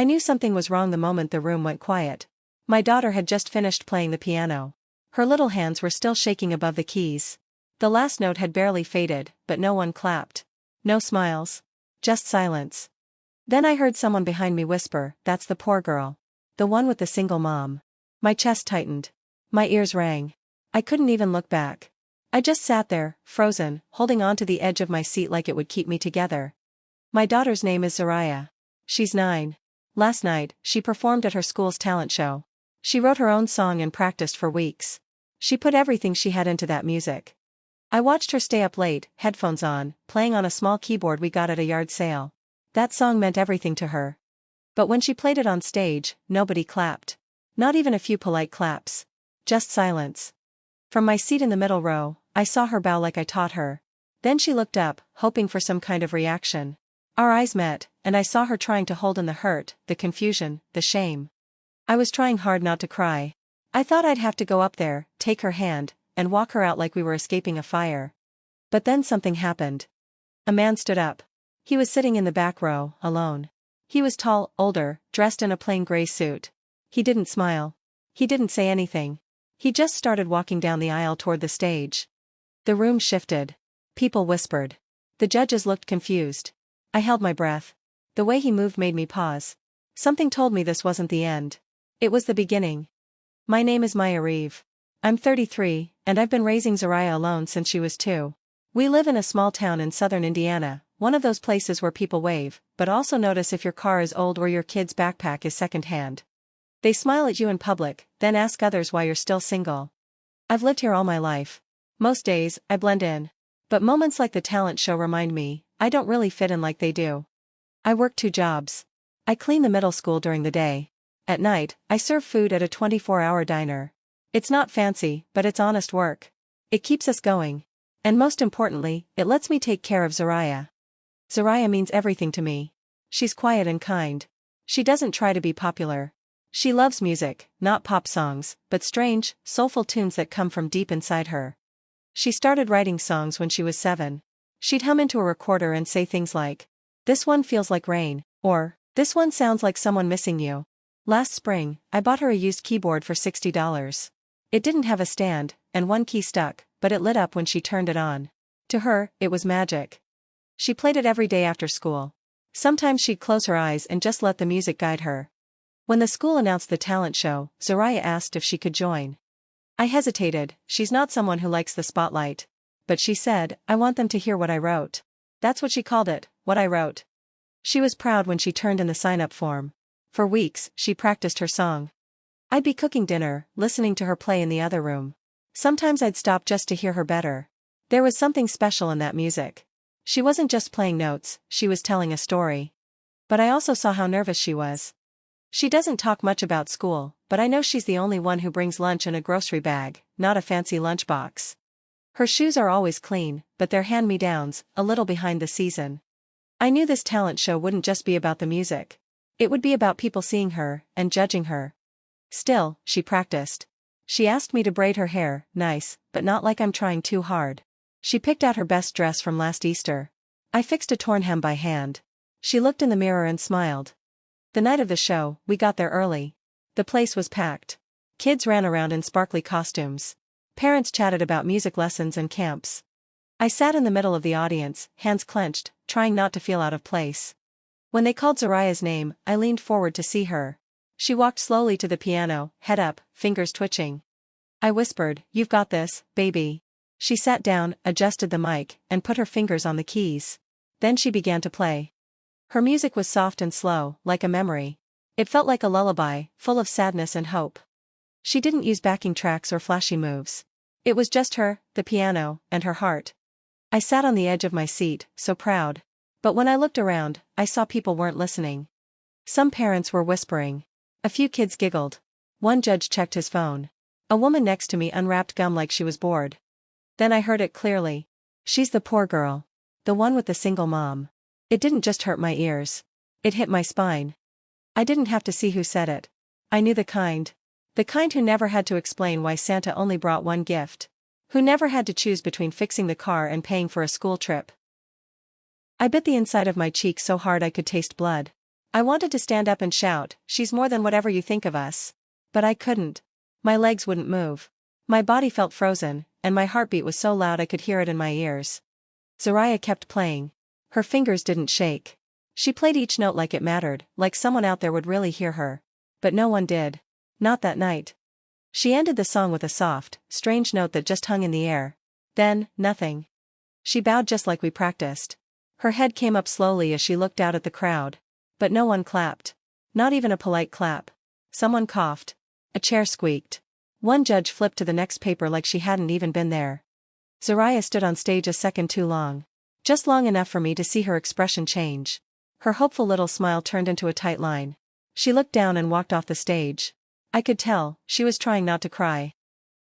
I knew something was wrong the moment the room went quiet. My daughter had just finished playing the piano. Her little hands were still shaking above the keys. The last note had barely faded, but no one clapped. No smiles. Just silence. Then I heard someone behind me whisper, "That's the poor girl. The one with the single mom." My chest tightened. My ears rang. I couldn't even look back. I just sat there, frozen, holding on to the edge of my seat like it would keep me together. My daughter's name is Zariah. She's 9. Last night, she performed at her school's talent show. She wrote her own song and practiced for weeks. She put everything she had into that music. I watched her stay up late, headphones on, playing on a small keyboard we got at a yard sale. That song meant everything to her. But when she played it on stage, nobody clapped. Not even a few polite claps. Just silence. From my seat in the middle row, I saw her bow like I taught her. Then she looked up, hoping for some kind of reaction. Our eyes met, and I saw her trying to hold in the hurt, the confusion, the shame. I was trying hard not to cry. I thought I'd have to go up there, take her hand, and walk her out like we were escaping a fire. But then something happened. A man stood up. He was sitting in the back row, alone. He was tall, older, dressed in a plain gray suit. He didn't smile. He didn't say anything. He just started walking down the aisle toward the stage. The room shifted. People whispered. The judges looked confused. I held my breath. The way he moved made me pause. Something told me this wasn't the end. It was the beginning. My name is Maya Reeve. I'm 33, and I've been raising Zariah alone since she was 2. We live in a small town in southern Indiana, one of those places where people wave, but also notice if your car is old or your kid's backpack is secondhand. They smile at you in public, then ask others why you're still single. I've lived here all my life. Most days, I blend in. But moments like the talent show remind me, I don't really fit in like they do. I work 2 jobs. I clean the middle school during the day. At night, I serve food at a 24-hour diner. It's not fancy, but it's honest work. It keeps us going. And most importantly, it lets me take care of Zariah. Zariah means everything to me. She's quiet and kind. She doesn't try to be popular. She loves music, not pop songs, but strange, soulful tunes that come from deep inside her. She started writing songs when she was 7. She'd hum into a recorder and say things like, "This one feels like rain," or, "This one sounds like someone missing you." Last spring, I bought her a used keyboard for $60. It didn't have a stand, and one key stuck, but it lit up when she turned it on. To her, it was magic. She played it every day after school. Sometimes she'd close her eyes and just let the music guide her. When the school announced the talent show, Zariah asked if she could join. I hesitated. She's not someone who likes the spotlight. But she said, "I want them to hear what I wrote." That's what she called it, what I wrote. She was proud when she turned in the sign-up form. For weeks, she practiced her song. I'd be cooking dinner, listening to her play in the other room. Sometimes I'd stop just to hear her better. There was something special in that music. She wasn't just playing notes, she was telling a story. But I also saw how nervous she was. She doesn't talk much about school, but I know she's the only one who brings lunch in a grocery bag, not a fancy lunchbox. Her shoes are always clean, but they're hand-me-downs, a little behind the season. I knew this talent show wouldn't just be about the music. It would be about people seeing her, and judging her. Still, she practiced. She asked me to braid her hair, nice, but not like I'm trying too hard. She picked out her best dress from last Easter. I fixed a torn hem by hand. She looked in the mirror and smiled. The night of the show, we got there early. The place was packed. Kids ran around in sparkly costumes. Parents chatted about music lessons and camps. I sat in the middle of the audience, hands clenched, trying not to feel out of place. When they called Zariah's name, I leaned forward to see her. She walked slowly to the piano, head up, fingers twitching. I whispered, "You've got this, baby." She sat down, adjusted the mic, and put her fingers on the keys. Then she began to play. Her music was soft and slow, like a memory. It felt like a lullaby, full of sadness and hope. She didn't use backing tracks or flashy moves. It was just her, the piano, and her heart. I sat on the edge of my seat, so proud. But when I looked around, I saw people weren't listening. Some parents were whispering. A few kids giggled. One judge checked his phone. A woman next to me unwrapped gum like she was bored. Then I heard it clearly. "She's the poor girl. The one with the single mom." It didn't just hurt my ears. It hit my spine. I didn't have to see who said it. I knew the kind. The kind who never had to explain why Santa only brought one gift. Who never had to choose between fixing the car and paying for a school trip. I bit the inside of my cheek so hard I could taste blood. I wanted to stand up and shout, "She's more than whatever you think of us." But I couldn't. My legs wouldn't move. My body felt frozen, and my heartbeat was so loud I could hear it in my ears. Zariah kept playing. Her fingers didn't shake. She played each note like it mattered, like someone out there would really hear her. But no one did. Not that night. She ended the song with a soft, strange note that just hung in the air. Then, nothing. She bowed just like we practiced. Her head came up slowly as she looked out at the crowd. But no one clapped. Not even a polite clap. Someone coughed. A chair squeaked. One judge flipped to the next paper like she hadn't even been there. Zariah stood on stage a second too long. Just long enough for me to see her expression change. Her hopeful little smile turned into a tight line. She looked down and walked off the stage. I could tell, she was trying not to cry.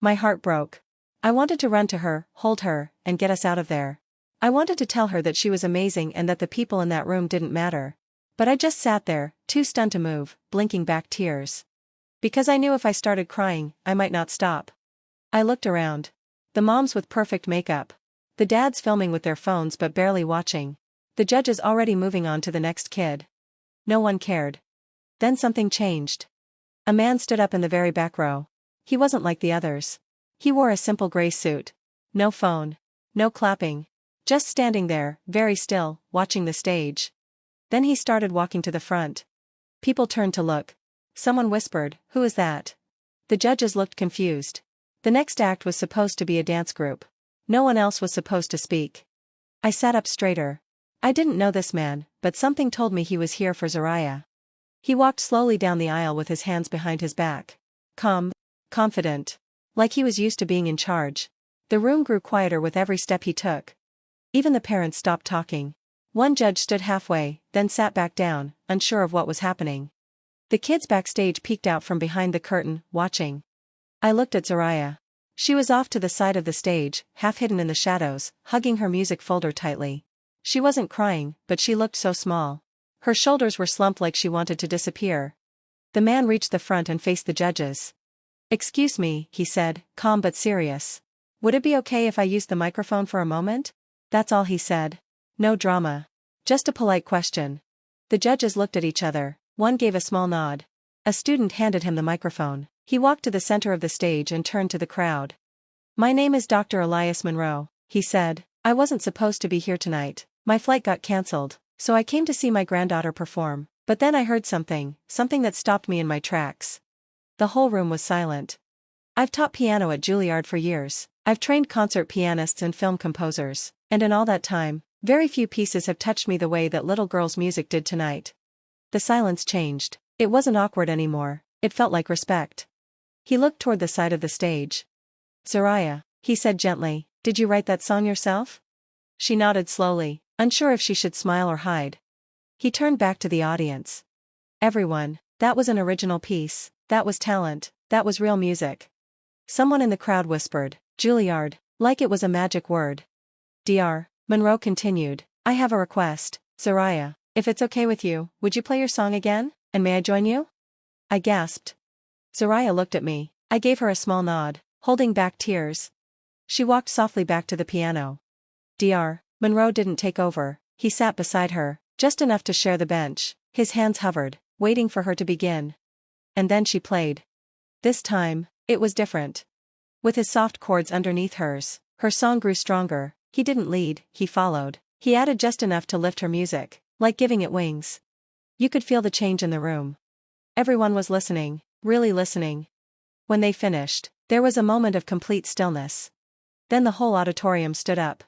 My heart broke. I wanted to run to her, hold her, and get us out of there. I wanted to tell her that she was amazing and that the people in that room didn't matter. But I just sat there, too stunned to move, blinking back tears. Because I knew if I started crying, I might not stop. I looked around. The moms with perfect makeup. The dads filming with their phones but barely watching. The judges already moving on to the next kid. No one cared. Then something changed. A man stood up in the very back row. He wasn't like the others. He wore a simple gray suit. No phone. No clapping. Just standing there, very still, watching the stage. Then he started walking to the front. People turned to look. Someone whispered, "Who is that?" The judges looked confused. The next act was supposed to be a dance group. No one else was supposed to speak. I sat up straighter. I didn't know this man, but something told me he was here for Zariah. He walked slowly down the aisle with his hands behind his back. Calm. Confident. Like he was used to being in charge. The room grew quieter with every step he took. Even the parents stopped talking. One judge stood halfway, then sat back down, unsure of what was happening. The kids backstage peeked out from behind the curtain, watching. I looked at Zariah. She was off to the side of the stage, half hidden in the shadows, hugging her music folder tightly. She wasn't crying, but she looked so small. Her shoulders were slumped like she wanted to disappear. The man reached the front and faced the judges. "Excuse me," he said, calm but serious. "Would it be okay if I used the microphone for a moment?" That's all he said. No drama. Just a polite question. The judges looked at each other. One gave a small nod. A student handed him the microphone. He walked to the center of the stage and turned to the crowd. "My name is Dr. Elias Monroe," he said. "I wasn't supposed to be here tonight. My flight got cancelled, so I came to see my granddaughter perform. But then I heard something that stopped me in my tracks." The whole room was silent. I've taught piano at Juilliard for years. I've trained concert pianists and film composers, and in all that time, very few pieces have touched me the way that little girl's music did tonight. The silence changed. It wasn't awkward anymore. It felt like respect. He looked toward the side of the stage. "Zariah," he said gently, "did you write that song yourself?" She nodded slowly, unsure if she should smile or hide. He turned back to the audience. "Everyone, that was an original piece. That was talent. That was real music." Someone in the crowd whispered, "Juilliard," like it was a magic word. Dr. Monroe continued, "I have a request, Zariah. If it's okay with you, would you play your song again, and may I join you?" I gasped. Zariah looked at me. I gave her a small nod, holding back tears. She walked softly back to the piano. Dr. Monroe didn't take over. He sat beside her, just enough to share the bench. His hands hovered, waiting for her to begin. And then she played. This time, it was different. With his soft chords underneath hers, her song grew stronger. He didn't lead, he followed. He added just enough to lift her music, like giving it wings. You could feel the change in the room. Everyone was listening, really listening. When they finished, there was a moment of complete stillness. Then the whole auditorium stood up.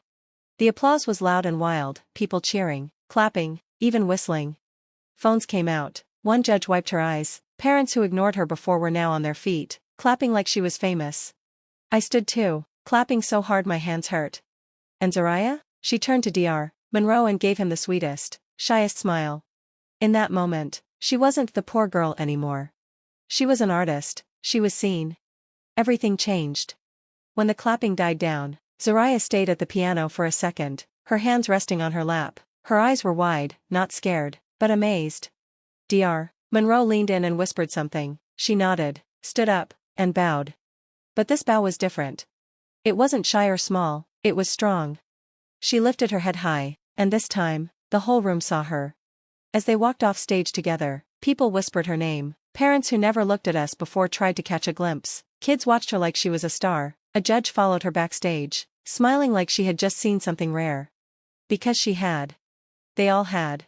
The applause was loud and wild, people cheering, clapping, even whistling. Phones came out. One judge wiped her eyes. Parents who ignored her before were now on their feet, clapping like she was famous. I stood too, clapping so hard my hands hurt. "And Zariah?" She turned to Dr. Monroe and gave him the sweetest, shyest smile. In that moment, she wasn't the poor girl anymore. She was an artist. She was seen. Everything changed. When the clapping died down, Zariah stayed at the piano for a second, her hands resting on her lap. Her eyes were wide, not scared, but amazed. Dr. Monroe leaned in and whispered something. She nodded, stood up, and bowed. But this bow was different. It wasn't shy or small, it was strong. She lifted her head high, and this time, the whole room saw her. As they walked off stage together, people whispered her name. Parents who never looked at us before tried to catch a glimpse. Kids watched her like she was a star. A judge followed her backstage, smiling like she had just seen something rare. Because she had. They all had.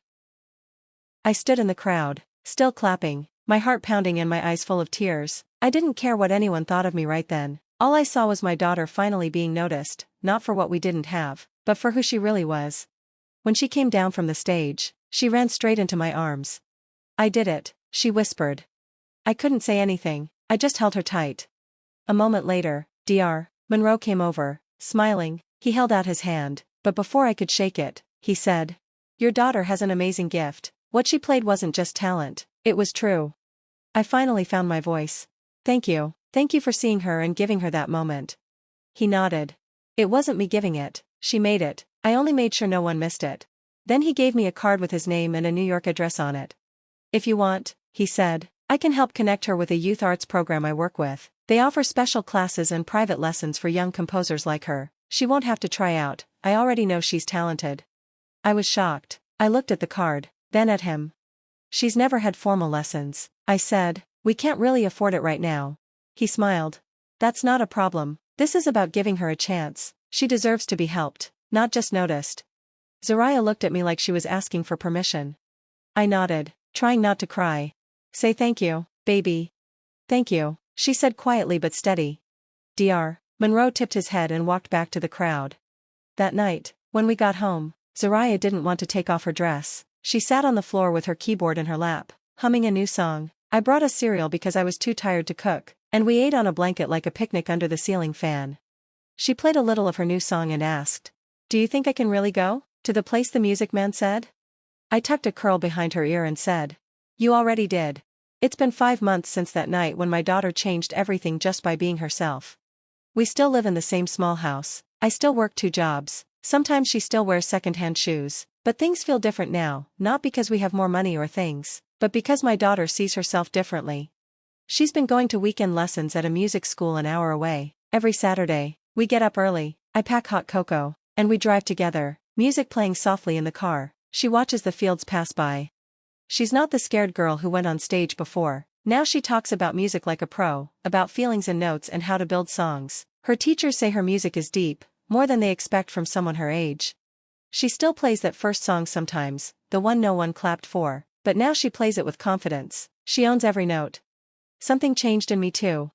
I stood in the crowd, still clapping, my heart pounding and my eyes full of tears. I didn't care what anyone thought of me right then. All I saw was my daughter finally being noticed, not for what we didn't have, but for who she really was. When she came down from the stage, she ran straight into my arms. "I did it," she whispered. I couldn't say anything, I just held her tight. A moment later, Dr. Monroe came over, smiling. He held out his hand, but before I could shake it, he said, "Your daughter has an amazing gift. What she played wasn't just talent, it was true." I finally found my voice. "Thank you. Thank you for seeing her and giving her that moment." He nodded. "It wasn't me giving it, she made it. I only made sure no one missed it." Then he gave me a card with his name and a New York address on it. "If you want," he said, "I can help connect her with a youth arts program I work with. They offer special classes and private lessons for young composers like her. She won't have to try out, I already know she's talented." I was shocked. I looked at the card, then at him. "She's never had formal lessons," I said. "We can't really afford it right now." He smiled. "That's not a problem. This is about giving her a chance. She deserves to be helped, not just noticed." Zariah looked at me like she was asking for permission. I nodded, trying not to cry. "Say thank you, baby." "Thank you," she said quietly but steady. Dr. Monroe tipped his head and walked back to the crowd. That night, when we got home, Zariah didn't want to take off her dress. She sat on the floor with her keyboard in her lap, humming a new song. I brought us cereal because I was too tired to cook, and we ate on a blanket like a picnic under the ceiling fan. She played a little of her new song and asked, "Do you think I can really go to the place the music man said?" I tucked a curl behind her ear and said, "You already did." It's been 5 months since that night when my daughter changed everything just by being herself. We still live in the same small house. I still work 2 jobs. Sometimes she still wears secondhand shoes. But things feel different now, not because we have more money or things, but because my daughter sees herself differently. She's been going to weekend lessons at a music school an hour away. Every Saturday, we get up early, I pack hot cocoa, and we drive together, music playing softly in the car. She watches the fields pass by. She's not the scared girl who went on stage before. Now she talks about music like a pro, about feelings and notes and how to build songs. Her teachers say her music is deep, more than they expect from someone her age. She still plays that first song sometimes, the one no one clapped for, but now she plays it with confidence. She owns every note. Something changed in me too.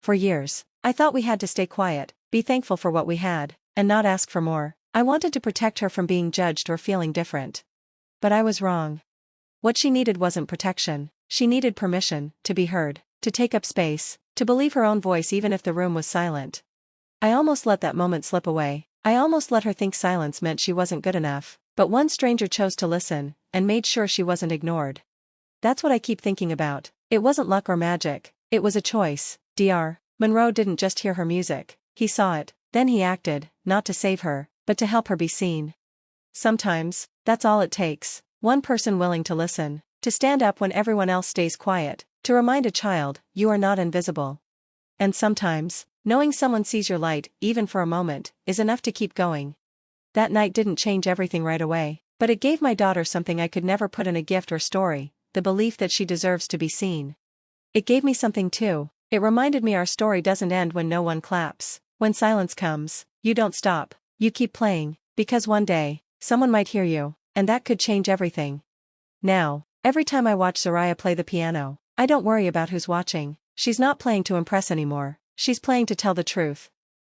For years, I thought we had to stay quiet, be thankful for what we had, and not ask for more. I wanted to protect her from being judged or feeling different. But I was wrong. What she needed wasn't protection, she needed permission, to be heard, to take up space, to believe her own voice even if the room was silent. I almost let that moment slip away. I almost let her think silence meant she wasn't good enough, but one stranger chose to listen, and made sure she wasn't ignored. That's what I keep thinking about. It wasn't luck or magic, it was a choice. Dr. Monroe didn't just hear her music, he saw it, then he acted, not to save her, but to help her be seen. Sometimes, that's all it takes, one person willing to listen, to stand up when everyone else stays quiet, to remind a child, you are not invisible. And sometimes, knowing someone sees your light, even for a moment, is enough to keep going. That night didn't change everything right away, but it gave my daughter something I could never put in a gift or story, the belief that she deserves to be seen. It gave me something too. It reminded me our story doesn't end when no one claps. When silence comes, you don't stop, you keep playing, because one day, someone might hear you, and that could change everything. Now, every time I watch Zariah play the piano, I don't worry about who's watching. She's not playing to impress anymore, she's playing to tell the truth.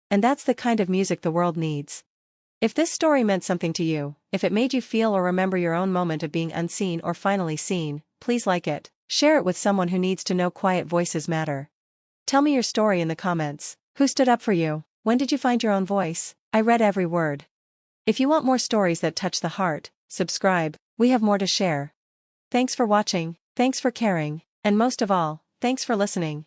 And that's the kind of music the world needs. If this story meant something to you, if it made you feel or remember your own moment of being unseen or finally seen, please like it, share it with someone who needs to know quiet voices matter. Tell me your story in the comments. Who stood up for you? When did you find your own voice? I read every word. If you want more stories that touch the heart, subscribe, we have more to share. Thanks for watching, thanks for caring, and most of all, thanks for listening.